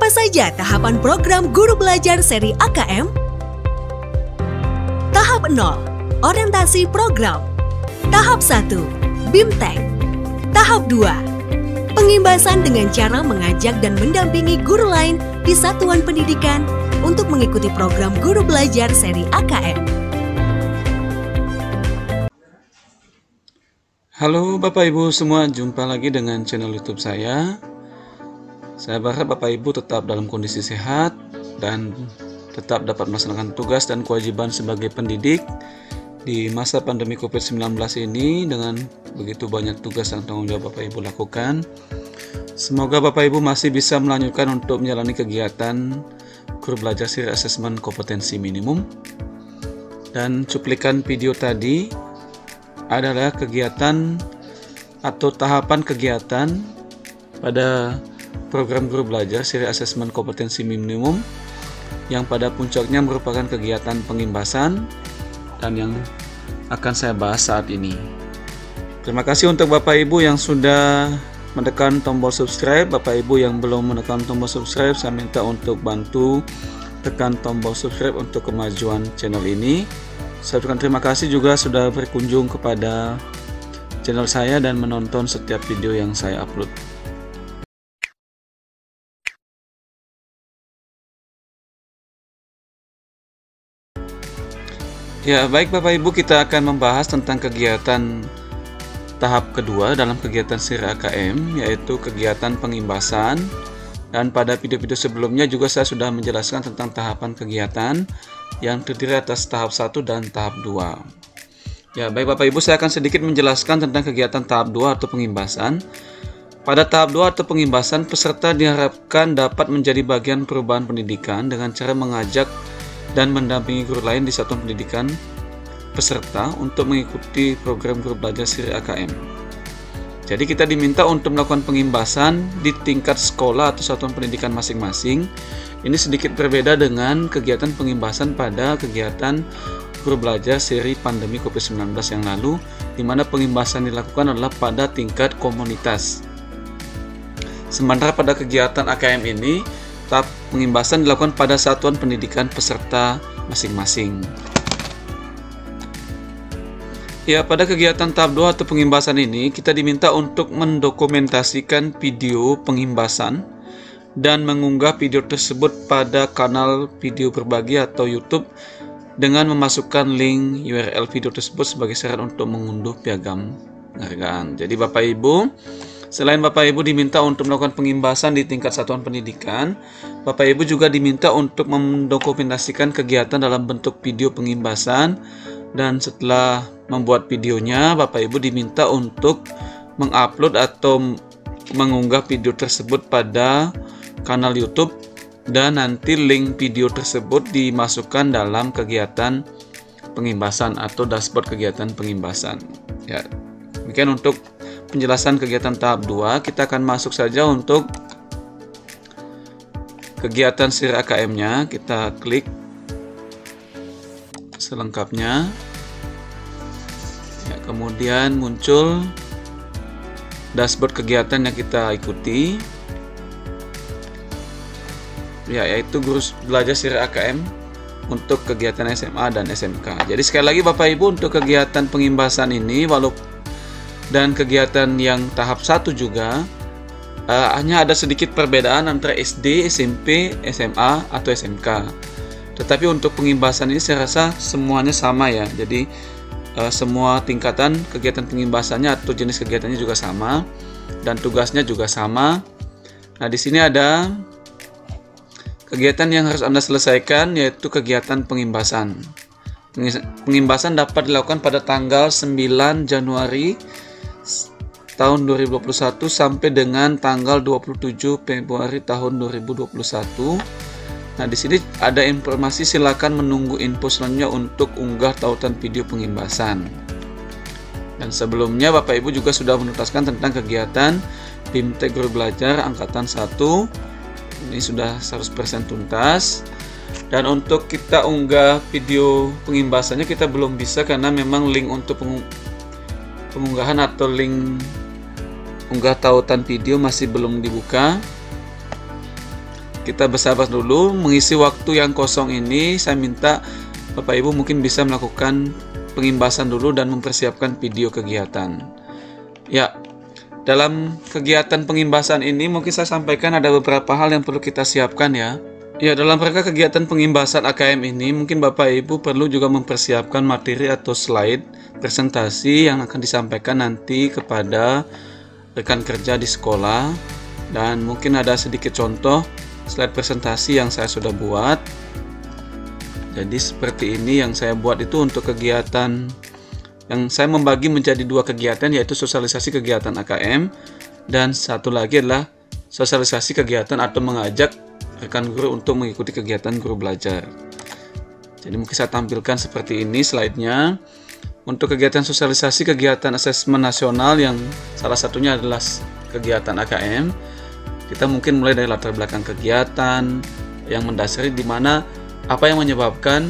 Apa saja tahapan program Guru Belajar seri AKM? Tahap 0, orientasi program. Tahap 1, BIMTEK. Tahap 2, pengimbasan dengan cara mengajak dan mendampingi guru lain di satuan pendidikan untuk mengikuti program Guru Belajar seri AKM. Halo Bapak Ibu semua, jumpa lagi dengan channel YouTube saya. Saya berharap Bapak Ibu tetap dalam kondisi sehat dan tetap dapat melaksanakan tugas dan kewajiban sebagai pendidik di masa pandemi COVID-19 ini dengan begitu banyak tugas dan tanggung jawab Bapak Ibu lakukan. Semoga Bapak Ibu masih bisa melanjutkan untuk menjalani kegiatan Guru Belajar seri asesmen kompetensi minimum. Dan cuplikan video tadi adalah kegiatan atau tahapan kegiatan pada program Guru Belajar seri asesmen kompetensi minimum yang pada puncaknya merupakan kegiatan pengimbasan dan yang akan saya bahas saat ini. Terima kasih untuk Bapak Ibu yang sudah menekan tombol subscribe. Bapak Ibu yang belum menekan tombol subscribe, saya minta untuk bantu tekan tombol subscribe untuk kemajuan channel ini. Saya ucapkan terima kasih juga sudah berkunjung kepada channel saya dan menonton setiap video yang saya upload. Ya, baik Bapak Ibu, kita akan membahas tentang kegiatan tahap kedua dalam kegiatan seri AKM, yaitu kegiatan pengimbasan. Dan pada video-video sebelumnya juga saya sudah menjelaskan tentang tahapan kegiatan yang terdiri atas tahap 1 dan tahap 2. Ya, baik Bapak Ibu, saya akan sedikit menjelaskan tentang kegiatan tahap 2 atau pengimbasan. Pada tahap 2 atau pengimbasan, peserta diharapkan dapat menjadi bagian perubahan pendidikan dengan cara mengajak dan mendampingi guru lain di satuan pendidikan peserta untuk mengikuti program Guru Belajar seri AKM. Jadi kita diminta untuk melakukan pengimbasan di tingkat sekolah atau satuan pendidikan masing-masing. Ini sedikit berbeda dengan kegiatan pengimbasan pada kegiatan Guru Belajar seri pandemi COVID-19 yang lalu, di mana pengimbasan dilakukan adalah pada tingkat komunitas. Sementara pada kegiatan AKM ini, tahap pengimbasan dilakukan pada satuan pendidikan peserta masing-masing. Ya, pada kegiatan tahap 2 atau pengimbasan ini, kita diminta untuk mendokumentasikan video pengimbasan dan mengunggah video tersebut pada kanal video berbagi atau YouTube dengan memasukkan link URL video tersebut sebagai syarat untuk mengunduh piagam penghargaan. Jadi Bapak Ibu, selain Bapak Ibu diminta untuk melakukan pengimbasan di tingkat satuan pendidikan, Bapak Ibu juga diminta untuk mendokumentasikan kegiatan dalam bentuk video pengimbasan. Dan setelah membuat videonya, Bapak Ibu diminta untuk mengupload atau mengunggah video tersebut pada kanal YouTube, dan nanti link video tersebut dimasukkan dalam kegiatan pengimbasan atau dashboard kegiatan pengimbasan. Ya, demikian untuk penjelasan kegiatan tahap 2. Kita akan masuk saja untuk kegiatan seri AKM-nya. Kita klik selengkapnya. Ya, kemudian muncul dashboard kegiatan yang kita ikuti. Ya, yaitu Guru Belajar seri AKM untuk kegiatan SMA dan SMK. Jadi sekali lagi Bapak Ibu, untuk kegiatan pengimbasan ini dan kegiatan yang tahap 1 juga hanya ada sedikit perbedaan antara SD, SMP, SMA atau SMK. Tetapi untuk pengimbasan ini saya rasa semuanya sama ya. Jadi semua tingkatan kegiatan pengimbasannya atau jenis kegiatannya juga sama dan tugasnya juga sama. Nah, di sini ada kegiatan yang harus Anda selesaikan, yaitu kegiatan pengimbasan. Pengimbasan dapat dilakukan pada tanggal 9 Januari tahun 2021 sampai dengan tanggal 27 Februari tahun 2021. Nah, di sini ada informasi, silakan menunggu info selanjutnya untuk unggah tautan video pengimbasan. Dan sebelumnya Bapak Ibu juga sudah menuntaskan tentang kegiatan BIMTEK Guru Belajar angkatan 1. Ini sudah 100% tuntas. Dan untuk kita unggah video pengimbasannya kita belum bisa karena memang link untuk pengunggahan atau link unggah tautan video masih belum dibuka. kita bersabar dulu. Mengisi waktu yang kosong ini, saya minta Bapak Ibu mungkin bisa melakukan pengimbasan dulu dan mempersiapkan video kegiatan. Ya, dalam kegiatan pengimbasan ini mungkin saya sampaikan ada beberapa hal yang perlu kita siapkan ya. Ya, dalam rangka kegiatan pengimbasan AKM ini mungkin Bapak Ibu perlu juga mempersiapkan materi atau slide presentasi yang akan disampaikan nanti kepada rekan kerja di sekolah, dan mungkin ada sedikit contoh slide presentasi yang saya sudah buat. Jadi seperti ini yang saya buat itu untuk kegiatan yang saya membagi menjadi 2 kegiatan, yaitu sosialisasi kegiatan AKM dan satu lagi adalah sosialisasi kegiatan atau mengajak rekan guru untuk mengikuti kegiatan guru belajar. Jadi mungkin saya tampilkan seperti ini slide-nya. Untuk kegiatan sosialisasi kegiatan asesmen nasional yang salah satunya adalah kegiatan AKM, kita mungkin mulai dari latar belakang kegiatan yang mendasari di mana apa yang menyebabkan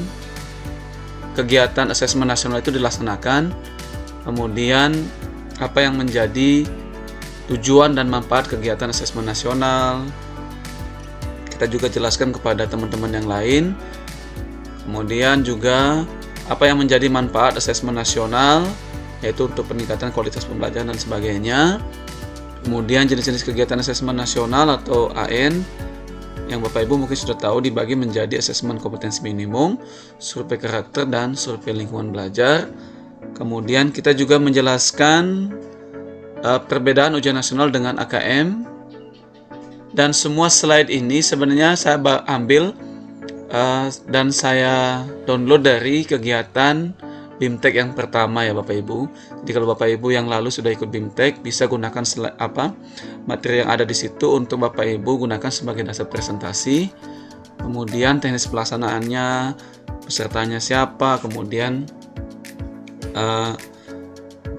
kegiatan asesmen nasional itu dilaksanakan, kemudian apa yang menjadi tujuan dan manfaat kegiatan asesmen nasional. Kita juga jelaskan kepada teman-teman yang lain. Kemudian juga apa yang menjadi manfaat asesmen nasional, yaitu untuk peningkatan kualitas pembelajaran dan sebagainya. Kemudian jenis-jenis kegiatan asesmen nasional atau AN yang Bapak Ibu mungkin sudah tahu dibagi menjadi asesmen kompetensi minimum, survei karakter, dan survei lingkungan belajar. Kemudian kita juga menjelaskan perbedaan ujian nasional dengan AKM. Dan semua slide ini sebenarnya saya ambil dan saya download dari kegiatan BIMTEK yang pertama ya Bapak Ibu. Jadi kalau Bapak Ibu yang lalu sudah ikut BIMTEK, bisa gunakan materi yang ada di situ untuk Bapak Ibu gunakan sebagai dasar presentasi. Kemudian teknis pelaksanaannya, pesertanya siapa, kemudian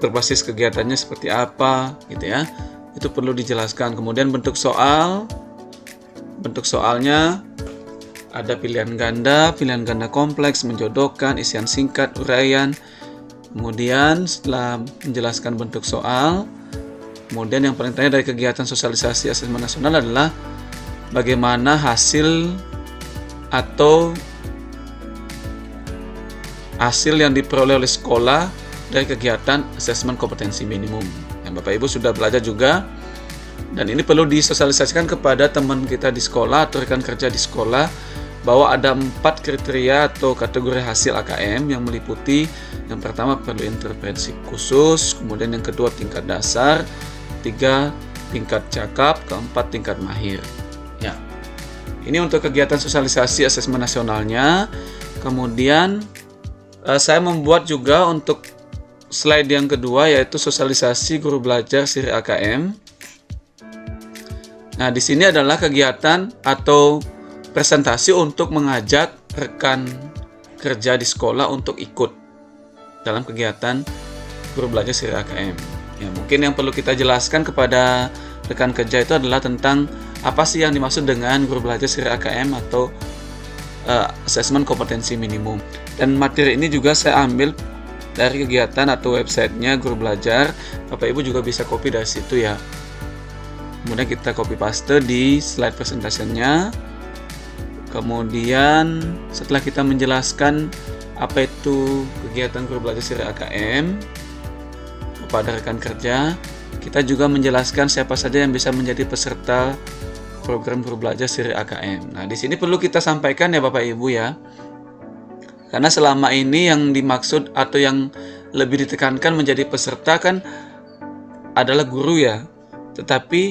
berbasis kegiatannya seperti apa gitu ya. Itu perlu dijelaskan. Kemudian bentuk soalnya ada pilihan ganda kompleks, menjodohkan, isian singkat, uraian. Kemudian setelah menjelaskan bentuk soal, kemudian yang paling terakhir dari kegiatan sosialisasi asesmen nasional adalah bagaimana hasil yang diperoleh oleh sekolah dari kegiatan asesmen kompetensi minimum. Yang Bapak Ibu sudah belajar juga, dan ini perlu disosialisasikan kepada teman kita di sekolah atau rekan kerja di sekolah bahwa ada 4 kriteria atau kategori hasil AKM yang meliputi yang pertama perlu intervensi khusus, kemudian yang kedua tingkat dasar, 3 tingkat cakap, keempat tingkat mahir. Ya, ini untuk kegiatan sosialisasi asesmen nasionalnya. Kemudian saya membuat juga untuk slide yang kedua, yaitu sosialisasi guru belajar siri AKM. Nah, di sini adalah kegiatan atau presentasi untuk mengajak rekan kerja di sekolah untuk ikut dalam kegiatan guru belajar siri AKM. Ya, mungkin yang perlu kita jelaskan kepada rekan kerja itu adalah tentang apa sih yang dimaksud dengan guru belajar siri AKM atau asesmen kompetensi minimum. Dan materi ini juga saya ambil dari kegiatan atau websitenya guru belajar. Bapak Ibu juga bisa copy dari situ ya. Kemudian kita copy paste di slide presentasinya. Kemudian setelah kita menjelaskan apa itu kegiatan guru belajar siri AKM kepada rekan kerja, kita juga menjelaskan siapa saja yang bisa menjadi peserta program guru belajar siri AKM. Nah, di sini perlu kita sampaikan ya Bapak Ibu ya. Karena selama ini yang dimaksud atau yang lebih ditekankan menjadi peserta kan adalah guru ya. Tetapi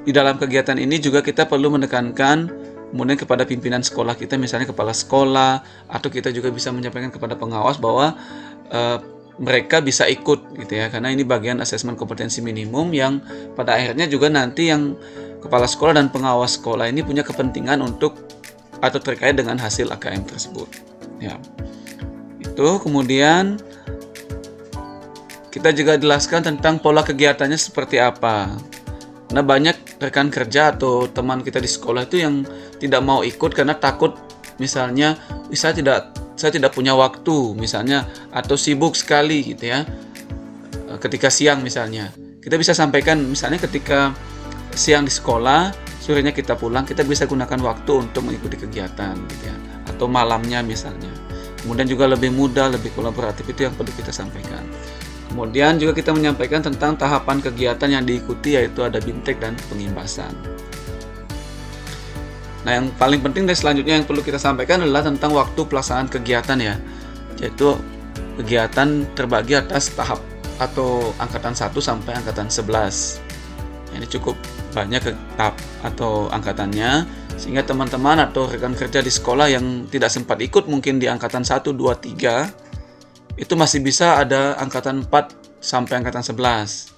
di dalam kegiatan ini juga kita perlu menekankan kemudian kepada pimpinan sekolah kita, misalnya kepala sekolah, atau kita juga bisa menyampaikan kepada pengawas bahwa mereka bisa ikut gitu ya. Karena ini bagian asesmen kompetensi minimum yang pada akhirnya juga nanti yang kepala sekolah dan pengawas sekolah ini punya kepentingan untuk atau terkait dengan hasil AKM tersebut. Ya. Itu kemudian kita juga jelaskan tentang pola kegiatannya seperti apa. Nah, banyak rekan kerja atau teman kita di sekolah itu yang tidak mau ikut karena takut misalnya saya tidak punya waktu misalnya, atau sibuk sekali gitu ya. Ketika siang misalnya, kita bisa sampaikan misalnya ketika siang di sekolah sorenya kita pulang, kita bisa gunakan waktu untuk mengikuti kegiatan gitu ya, atau malamnya misalnya. Kemudian juga lebih mudah, lebih kolaboratif, itu yang perlu kita sampaikan. Kemudian juga kita menyampaikan tentang tahapan kegiatan yang diikuti, yaitu ada BIMTEK dan pengimbasan. Nah, yang paling penting dan selanjutnya yang perlu kita sampaikan adalah tentang waktu pelaksanaan kegiatan ya, yaitu kegiatan terbagi atas tahap atau angkatan 1 sampai angkatan 11. Ini cukup banyak tahap atau angkatannya, sehingga teman-teman atau rekan kerja di sekolah yang tidak sempat ikut mungkin di angkatan 1, 2, 3 itu masih bisa ada angkatan 4 sampai angkatan 11.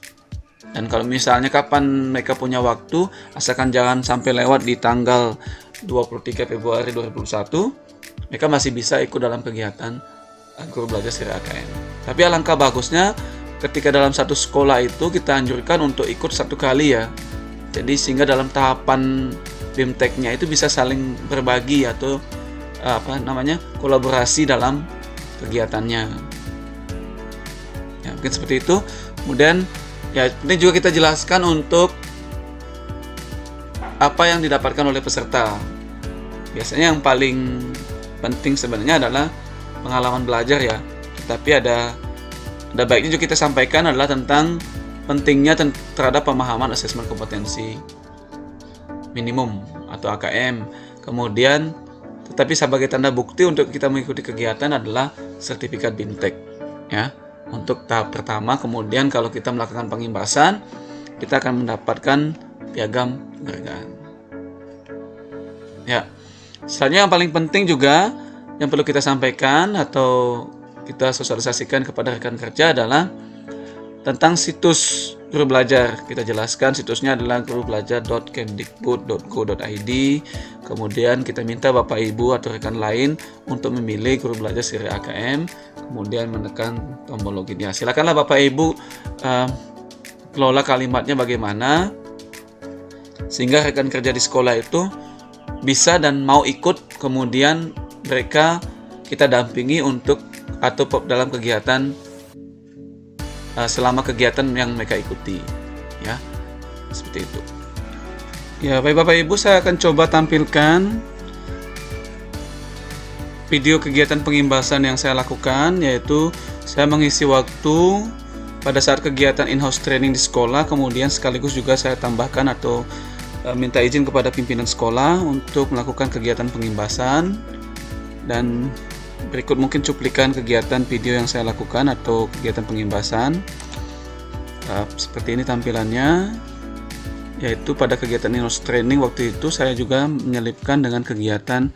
Dan kalau misalnya kapan mereka punya waktu, asalkan jangan sampai lewat di tanggal 23 Februari 2021, mereka masih bisa ikut dalam kegiatan Guru Belajar Siri AKM. Tapi alangkah bagusnya ketika dalam satu sekolah itu kita anjurkan untuk ikut satu kali ya. Jadi sehingga dalam tahapan BIMTEK-nya itu bisa saling berbagi atau kolaborasi dalam kegiatannya. Ya, mungkin seperti itu. Kemudian ya ini juga kita jelaskan untuk apa yang didapatkan oleh peserta. Biasanya yang paling penting sebenarnya adalah pengalaman belajar ya. Tetapi ada baiknya juga kita sampaikan adalah tentang pentingnya terhadap pemahaman asesmen kompetensi minimum atau AKM. Kemudian tetapi sebagai tanda bukti untuk kita mengikuti kegiatan adalah sertifikat BIMTEK ya. Untuk tahap pertama, kemudian kalau kita melakukan pengimbasan, kita akan mendapatkan piagam penghargaan. Ya. Selanjutnya yang paling penting juga yang perlu kita sampaikan atau kita sosialisasikan kepada rekan kerja adalah tentang situs Guru Belajar. Kita jelaskan situsnya adalah gurubelajar.kemdikbud.go.id. Kemudian kita minta Bapak Ibu atau rekan lain untuk memilih Guru Belajar Siri AKM, kemudian menekan tombol login. Ya, silakanlah Bapak Ibu kelola kalimatnya bagaimana sehingga rekan kerja di sekolah itu bisa dan mau ikut, kemudian mereka kita dampingi untuk atau dalam kegiatan selama kegiatan yang mereka ikuti ya, seperti itu ya. Baik Bapak Ibu, saya akan coba tampilkan video kegiatan pengimbasan yang saya lakukan, yaitu saya mengisi waktu pada saat kegiatan in-house training di sekolah, kemudian sekaligus juga saya tambahkan atau minta izin kepada pimpinan sekolah untuk melakukan kegiatan pengimbasan. Dan berikut mungkin cuplikan kegiatan video yang saya lakukan atau kegiatan pengimbasan. Seperti ini tampilannya, yaitu pada kegiatan in-house training waktu itu saya juga menyelipkan dengan kegiatan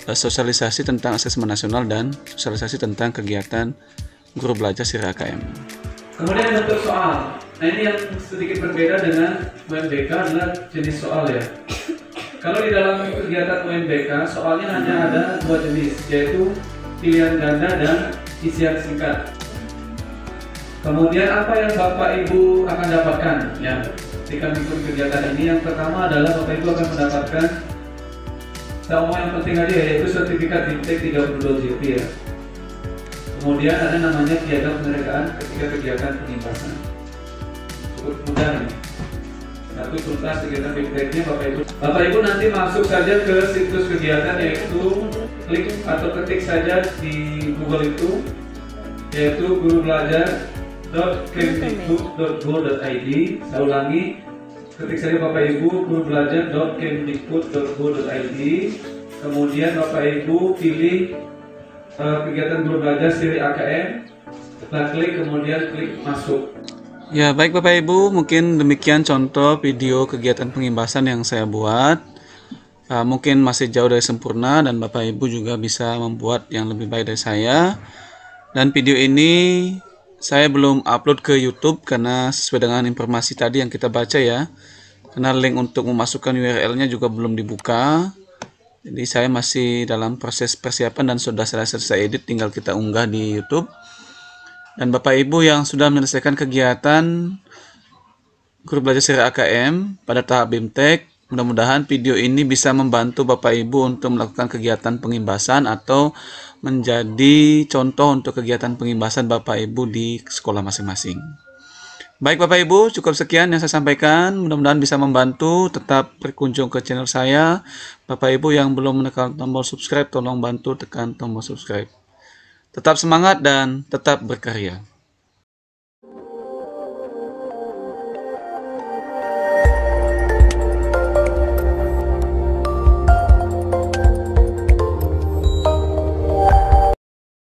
sosialisasi tentang asesmen nasional dan sosialisasi tentang kegiatan Guru Belajar Siri AKM. Kemudian bentuk soal. Nah, ini yang sedikit berbeda dengan UMBK adalah jenis soal ya. Kalau di dalam kegiatan UMBK, soalnya hanya ada dua jenis, yaitu pilihan ganda dan isian singkat. Kemudian apa yang Bapak Ibu akan dapatkan ya ketika mengikuti kegiatan ini? Yang pertama adalah Bapak Ibu akan mendapatkan yang penting aja, yaitu sertifikat BIMTEK 32 JP ya. Kemudian ada namanya piagam penghargaan ketika kegiatan pengimbasan. Cukup mudah ini. Satu tuntas kegiatan BIMTEK-nya Bapak Ibu nanti masuk saja ke situs kegiatan, yaitu klik atau ketik saja di Google itu, yaitu gurubelajar.kemdikbud.go.id. Saya ulangi, ketik saja Bapak Ibu gurubelajar.kemdikbud.go.id. Kemudian Bapak Ibu pilih kegiatan Guru Belajar Siri AKM, kita klik, kemudian klik masuk. Ya, baik Bapak Ibu, mungkin demikian contoh video kegiatan pengimbasan yang saya buat. Mungkin masih jauh dari sempurna dan Bapak Ibu juga bisa membuat yang lebih baik dari saya. Dan video ini saya belum upload ke YouTube karena sesuai dengan informasi tadi yang kita baca ya. Karena link untuk memasukkan URL-nya juga belum dibuka. Jadi saya masih dalam proses persiapan dan sudah selesai edit, tinggal kita unggah di YouTube. Dan Bapak Ibu yang sudah menyelesaikan kegiatan Guru Belajar Siri AKM pada tahap BIMTEK, mudah-mudahan video ini bisa membantu Bapak Ibu untuk melakukan kegiatan pengimbasan atau menjadi contoh untuk kegiatan pengimbasan Bapak Ibu di sekolah masing-masing. Baik Bapak Ibu, cukup sekian yang saya sampaikan. Mudah-mudahan bisa membantu. Tetap berkunjung ke channel saya. Bapak Ibu yang belum menekan tombol subscribe, tolong bantu tekan tombol subscribe. Tetap semangat dan tetap berkarya.